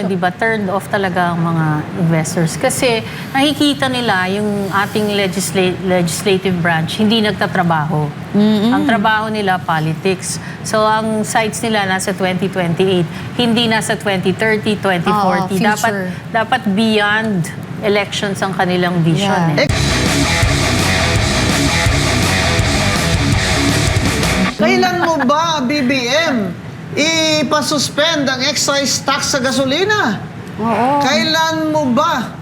di ba, turned off talaga ang mga investors. Kasi nakikita nila yung ating legislative branch hindi nagtatrabaho. Ang trabaho nila, politics. So, ang sites nila nasa 2028, hindi nasa 2030, 2040. Dapat beyond elections ang kanilang vision. Kailan mo ba, BBM, ipasuspend ang excise tax sa gasolina? Oo. Kailan mo ba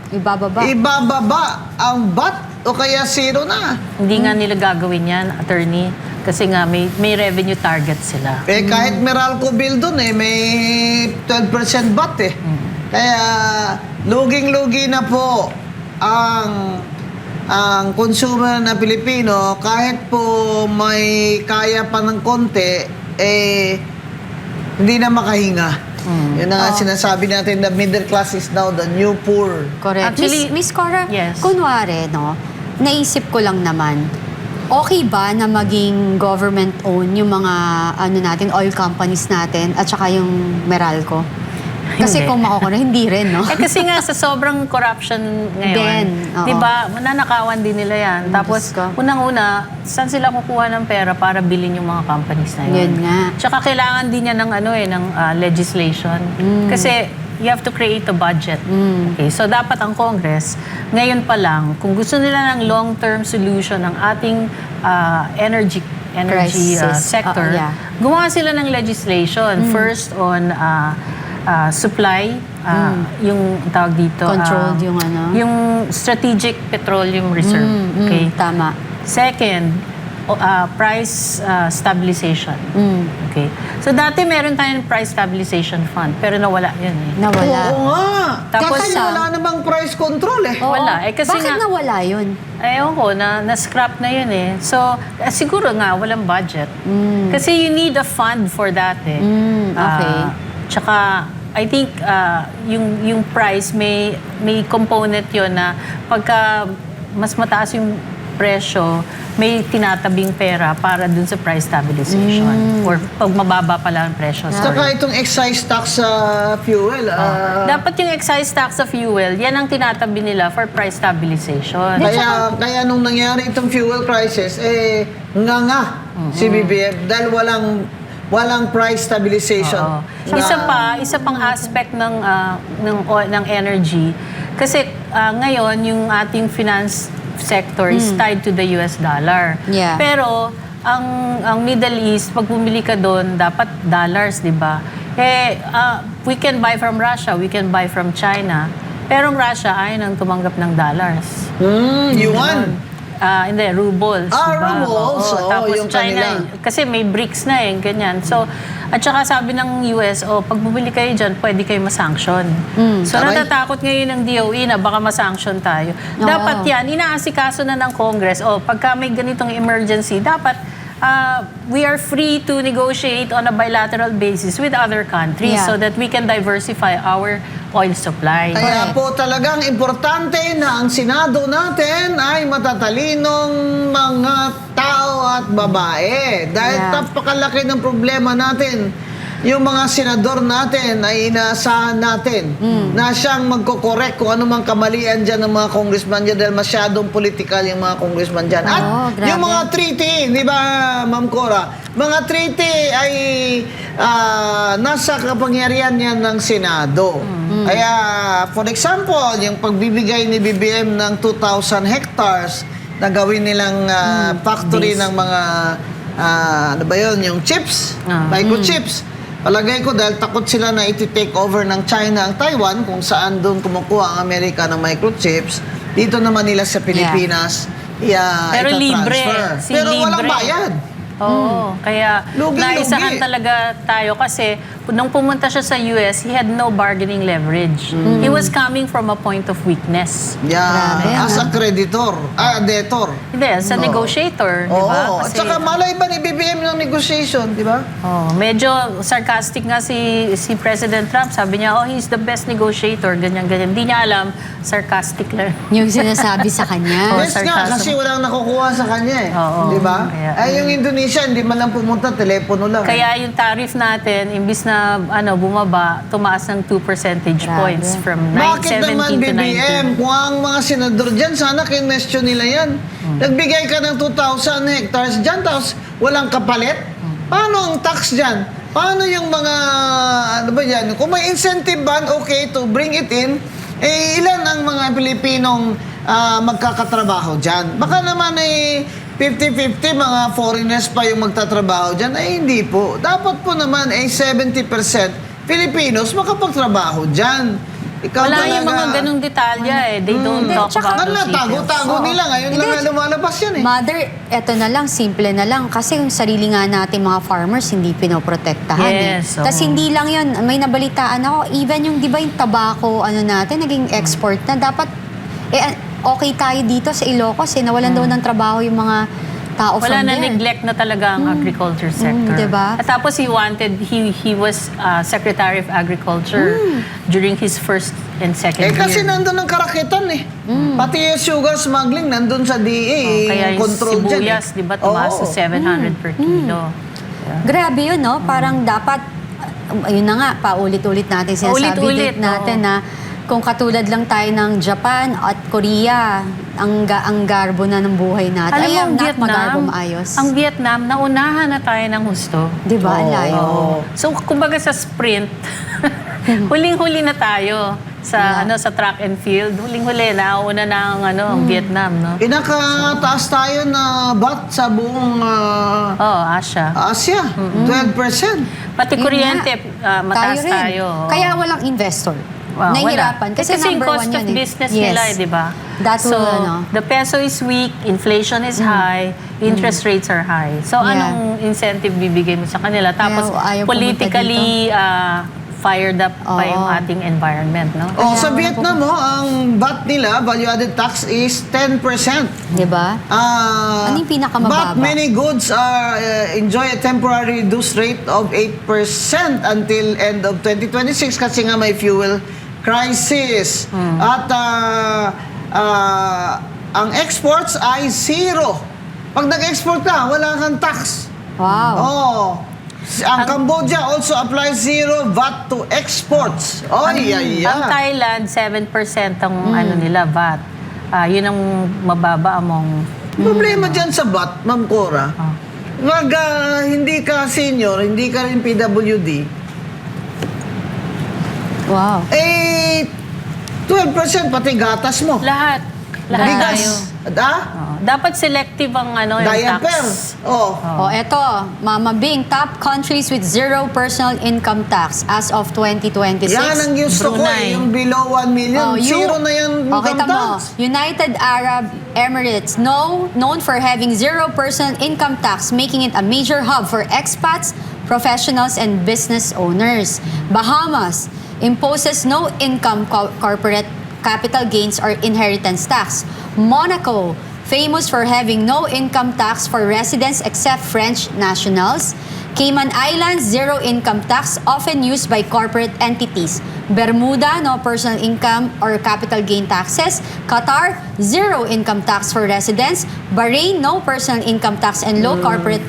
ibababa ang VAT o kaya zero na? Hindi nga nila gagawin yan, attorney. Kasi nga may revenue target sila. Kahit Meralco bill dun may 12% VAT Kaya luging-lugi na po ang consumer na Pilipino, kahit po may kaya pa ng konti, hindi na makahinga. Yun ang sinasabi natin, the middle class is now the new poor. Correct. Actually, Miss Cora, yes. kunwari, naisip ko lang naman, okay ba na maging government-owned yung mga oil companies natin at saka yung Meralco? Kasi Hindi. kung makukuha, hindi rin, no? Kasi nga sa sobrang corruption ngayon, di ba, nanakawan din nila yan. Tapos, unang-una, saan sila kukuha ng pera para bilhin yung mga companies na yun? Yun nga. Tsaka kailangan din yan ng, ng legislation. Kasi, you have to create a budget. Okay, so dapat ang Congress, ngayon pa lang, kung gusto nila ng long-term solution ng ating energy sector, gumawa sila ng legislation. First on supply, yung tawag dito, controlled yung strategic petroleum reserve. Okay? Tama. Second, price stabilization. Okay? So dati meron tayong price stabilization fund, pero nawala yun Nawala. Oo nga. Tapos, kasi wala namang price control Wala. Kasi bakit nawala yun? Ewan ko, na-scrap na yun siguro nga, walang budget. Kasi you need a fund for that Okay. Tsaka, I think yung price may component yon na pagka mas mataas yung presyo, may tinatabing pera para dun sa price stabilization. Or pag mababa pala ang presyo. Saka itong excise tax sa fuel. Dapat yung excise tax sa fuel, yan ang tinatabi nila for price stabilization. Kaya nung nangyari itong fuel crisis, si BBM dahil walang price stabilization. Isa pang aspect ng energy. Kasi ngayon, yung ating finance sector is tied to the US dollar. Yeah. Pero, ang Middle East, pag bumili ka doon, dapat dollars, di ba? We can buy from Russia, we can buy from China. Pero ang Russia ayaw nang tumanggap ng dollars. Yuan. Hindi, rubles. Diba? Rubles. Tapos yung China, kanila. kasi may BRICS na ganyan. So, at saka sabi ng US, pag bumili kayo dyan, pwede kayo masanction. So, natatakot ngayon ng DOE na baka masanction tayo. Dapat yan, inaasikaso na ng Congress. Pagka may ganitong emergency, dapat we are free to negotiate on a bilateral basis with other countries so that we can diversify our oil supply. Kaya po talagang importante na ang Senado natin ay matatalinong mga tao at babae. Dahil napakalaki ng problema natin. Yung mga senador natin ay inaasahan natin na siyang magkokorek kung anumang kamalian dyan ng mga congressman dyan dahil masyadong political yung mga congressman dyan. At yung mga treaty, di ba, Ma'am Cora? Mga treaty ay nasa kapangyarihan yan ng Senado. Kaya, for example, yung pagbibigay ni BBM ng 2,000 hectares na gawin nilang factory ng mga, yung chips, microchips. Palagay ko dahil takot sila na iti-take over ng China ang Taiwan kung saan doon kumukuha ang Amerika ng microchips. Dito naman nila sa Pilipinas, pero libre. Pero walang bayad. Kaya naisahan talaga tayo kasi nung pumunta siya sa US, he had no bargaining leverage. He was coming from a point of weakness. As a creditor, debtor. Hindi, as a negotiator, di ba? At saka malay ba ni BBM ng negotiation, di ba? Medyo sarcastic nga si President Trump. Sabi niya, he's the best negotiator, ganyan-ganyan. Hindi niya alam, sarcastic lang. Yung sinasabi sa kanya. Yes nga, kasi walang nakukuha sa kanya di ba? Ay, yung Indonesia siya, hindi man lang pumunta, telepono lang. Kaya yung tariff natin, imbis na bumaba, tumaas ng 2 percentage Grabe. points from Bakit 17 naman to 19. BBM? Kung ang mga senador dyan, sana kinestyon nila yan. Nagbigay ka ng 2,000 hectares dyan, tapos walang kapalit? Paano ang tax dyan? Paano yung mga, ano ba yan? Kung may incentive ban, okay, to bring it in, ilan ang mga Pilipinong magkakatrabaho dyan? Baka naman 50-50, mga foreigners pa yung magtatrabaho dyan. Hindi po. Dapat po naman 70% Filipinos makapagtrabaho dyan. Ikaw Wala talaga. yung mga ganung detalya They don't talk Tsaka- about those details. Tago-tago nila. Ngayon lang Hindi. nga lumalabas yan Mother, eto na lang, simple na lang. Kasi yung sarili nga natin mga farmers, hindi pinoprotektahan. Yes, Tapos oo. hindi lang yun. May nabalitaan ako, even yung, di ba yung tabako, natin, naging export na. Dapat, okay tayo dito sa Ilocos, nawalan daw ng trabaho yung mga tao Wala from na there. neglect na talaga ang agriculture sector. diba? At tapos he was Secretary of Agriculture during his first and second year. kasi nandun ang karakitan Pati yung sugar smuggling nandun sa DA. Kaya yung control dyan sibuyas, di ba, tumaas Oo. to 700 per kilo. Grabe yun, no? Parang dapat, ayun na nga, paulit-ulit natin sinasabi Paulit-ulit, natin oo. na kung katulad lang tayo ng Japan at Korea, ang garbo na ng buhay natin. Alam mo, Ay, ang not magarbo maayos. Ang Vietnam, naunahan na tayo ng husto. Di ba? Ang layo. Oo. So, kumbaga sa sprint, huling-huli na tayo sa sa track and field. Huling-huli, nauna na ang Vietnam, no? Pinakataas tayo na bat sa buong Asia. Asia. 12%. Pati Yun kuryente, nga. mataas rin. tayo. Kaya walang investor. Wow, Nahihirapan. wala. Kasi yung number cost one of yun business Yes. nila, di ba? That So, will, the peso is weak, inflation is high, interest rates are high. So, Yeah. anong incentive bibigay mo sa kanila? Tapos, ayaw pumunta politically fired up pa Oo. yung ating environment, no? Sa Vietnam, ang bat nila, value-added tax is 10%. Di ba? Ano yung pinakamababa? But many goods enjoy a temporary reduced rate of 8% until end of 2026 kasi nga may fuel crisis. At ang exports ay zero. Pag nag-export ka, wala kang tax. Wow. Ang Cambodia also applies zero VAT to exports. Ang Thailand, 7% ang nila, VAT. Yun ang mababa among... Problema dyan sa VAT, Ma'am Cora. Wag, hindi ka senior, hindi ka rin PWD. Wow. 12% pati gatas mo. Lahat tayo. Dapat selective ang yung Diaper. tax. Eto, Mama Bing, top countries with zero personal income tax as of 2026. Yan ang gusto ko Brunei. yung below 1 million. Zero na yan income kita mo, tax. United Arab Emirates, known for having zero personal income tax, making it a major hub for expats, professionals, and business owners. Bahamas imposes no income corporate capital gains or inheritance tax. Monaco, famous for having no income tax for residents except French nationals. Cayman Islands, zero income tax, often used by corporate entities. Bermuda, no personal income or capital gain taxes. Qatar, zero income tax for residents. Bahrain, no personal income tax and low corporate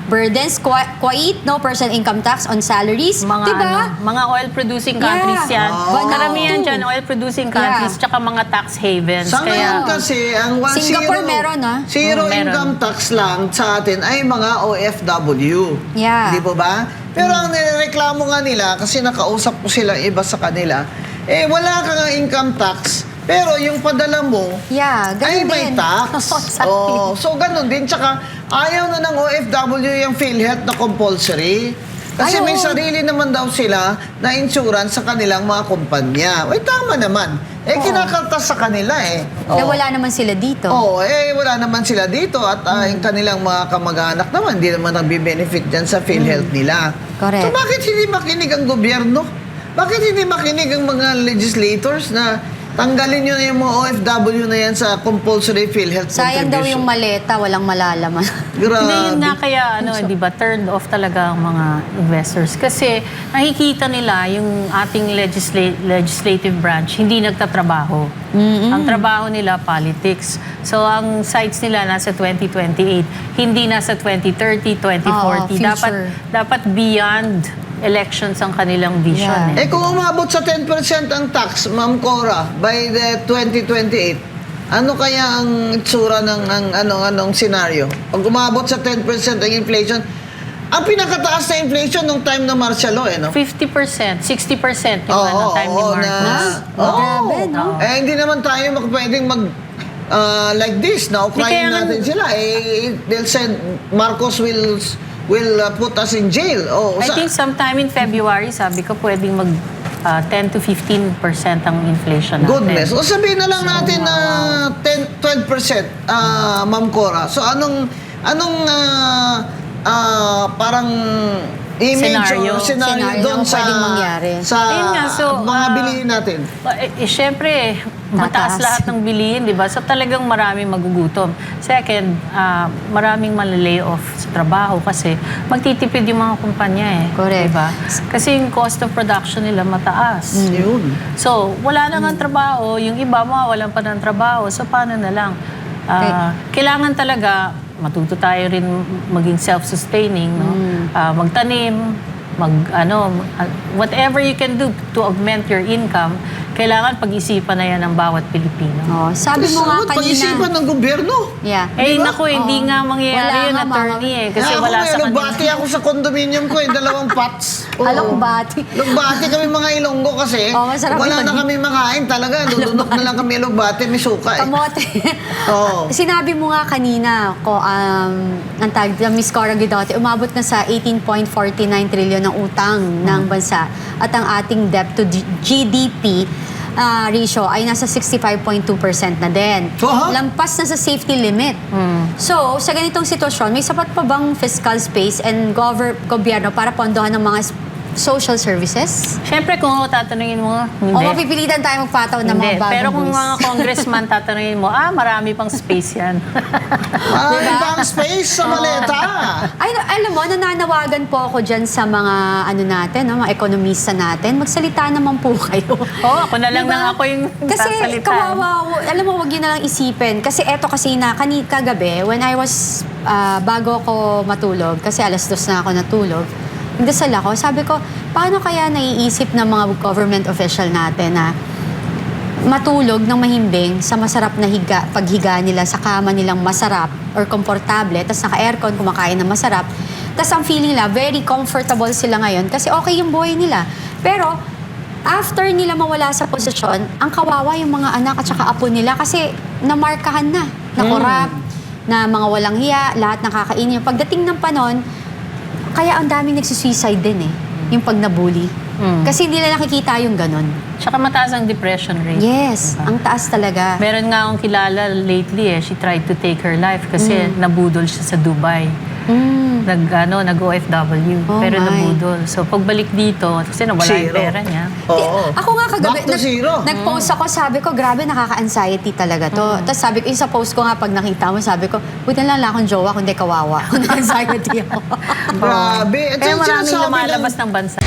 burdens. Kuwait, no personal income tax on salaries. Mga, diba? mga oil-producing countries yan. Vanuatu. Karamihan dyan, oil-producing countries, tsaka mga tax havens. Sa ngayon kasi, ang Singapore meron, zero meron. income tax lang sa atin ay mga OFW. Yeah. Di po ba? Pero ang nireklamo nga nila, kasi nakausap ko sila iba sa kanila, wala ka nga income tax, pero yung padala mo, Yeah, ay ganun may din. tax. Exactly. So ganun din. Tsaka ayaw na ng OFW yung PhilHealth na compulsory. Kasi Ay, may oo. sarili naman daw sila na insurance sa kanilang mga kumpanya. Tama naman. Kinakaltas sa kanila Wala naman sila dito. Wala naman sila dito at yung kanilang mga kamag-anak naman, hindi naman nagbe-benefit dyan sa PhilHealth nila. Correct. So bakit hindi makinig ang gobyerno? Bakit hindi makinig ang mga legislators na Tanggalin nyo na yung mga OFW na yan sa compulsory PhilHealth Sayang daw contribution. yung maleta, walang malalaman. Grabe. Hindi, yun nga kaya, di ba, turned off talaga ang mga investors. Kasi nakikita nila yung ating legislative branch, hindi nagtatrabaho. Ang trabaho nila, politics. So, ang sites nila nasa 2028, hindi nasa 2030, 2040. future. Dapat beyond elections ang kanilang vision. Yeah. Kung umabot sa 10% ang tax, Ma'am Cora, by the 2028, ano kaya ang itsura ng anong senaryo? Pag umabot sa 10% ang inflation, ang pinakataas na inflation nung time ng martial law, no? 50%, 60% yung time ni Marcos. Grabe, no? Hindi naman tayo pwedeng like this, na ukrayin kaya nga- natin sila. They'll say Marcos will put us in jail. I think sometime in February, sabi ko, pwedeng mag 10 to 15% ang inflation natin. Goodness. O sabihin na lang natin na 12%, Ma'am Cora. So anong parang image Scenario. o scenario Scenario doon sa pwedeng mangyari. sa Ayun nga, so, mga bilihin natin? Siyempre, mataas Tataas. lahat ng bilihin, di ba? So talagang maraming magugutom. Second, maraming malilay off sa trabaho kasi magtitipid yung mga kumpanya eh. Correct. Di ba? Kasi yung cost of production nila mataas. Yun. So, wala na nga trabaho. Yung iba, mawawalan pa ng trabaho. So, paano na lang? Kailangan talaga, matuto tayo rin maging self-sustaining, no? Magtanim, whatever you can do to augment your income, kailangan pag-isipan na yan ng bawat Pilipino. Oh, sabi mo nga Pag-isipan kanina. ng gobyerno. Yeah. Eh, Diba? naku, hindi nga mangyayari Wala yun, nga, attorney eh. Kasi Ako wala sa kanila. lugbati ako sa condominium ko, 2 pots. Alugbati. Lugbati kami mga Ilonggo kasi Masarap wala yun. na kami makain talaga. Dudunok na lang kami lugbati, may suka eh. Kamote. Oo. Sinabi mo nga kanina, ang tag, Miss Cora Guidotti, umabot na sa 18.49 trillion ng utang ng bansa at ang ating debt to GDP ratio ay nasa 65.2% na din. Lampas na sa safety limit. So, sa ganitong sitwasyon, may sapat pa bang fiscal space and gobyerno para pondohan ng mga social services? Siyempre, kung tatanungin mo, hindi. O mapipilitan tayo magpataw ng mga Hindi. bagong Pero kung rules? mga congressman tatanungin mo, marami pang space yan. Marami pang space sa maleta. Ay, alam mo, nananawagan po ako dyan sa mga natin, mga ekonomista natin. Magsalita naman po kayo. Ako na lang Diba? nang ako yung Kasi sasalita. kawawa, alam mo, wag yun na lang isipin. Kasi eto kasi kagabi, when I was, bago ako matulog, kasi 2:00 na ako natulog, nagdasal ako, sabi ko, paano kaya naiisip ng mga government official natin na matulog ng mahimbing sa masarap na paghiga nila sa kama nilang masarap or komportable, tapos naka-aircon, kumakain ng masarap. Tapos ang feeling nila, very comfortable sila ngayon kasi okay yung buhay nila. Pero, after nila mawala sa posisyon, ang kawawa yung mga anak at saka apo nila kasi namarkahan na, nakorap, na mga walang hiya, lahat nakakainin. Pagdating ng panon, kaya ang daming nagsisuicide din yung pag nabully. Kasi hindi nila nakikita yung ganon. Tsaka mataas ang depression rate. Yes, ang taas talaga. Meron nga akong kilala lately she tried to take her life kasi nabudol siya sa Dubai. Nag-OFW, Oh pero my. nabudol. So pagbalik dito, kasi nawala yung Zero. pera niya. Oo. Ako nga kagabi, Back to zero. nag-post ako, sabi ko, grabe, nakaka-anxiety talaga to. Tapos sabi ko, yung sa post ko nga, pag nakita mo, sabi ko, buti na lang akong jowa, kundi kawawa. Kung na-anxiety ako. Grabe. Ito Kaya yung maraming sinasabi lumalabas ng- ng bansa.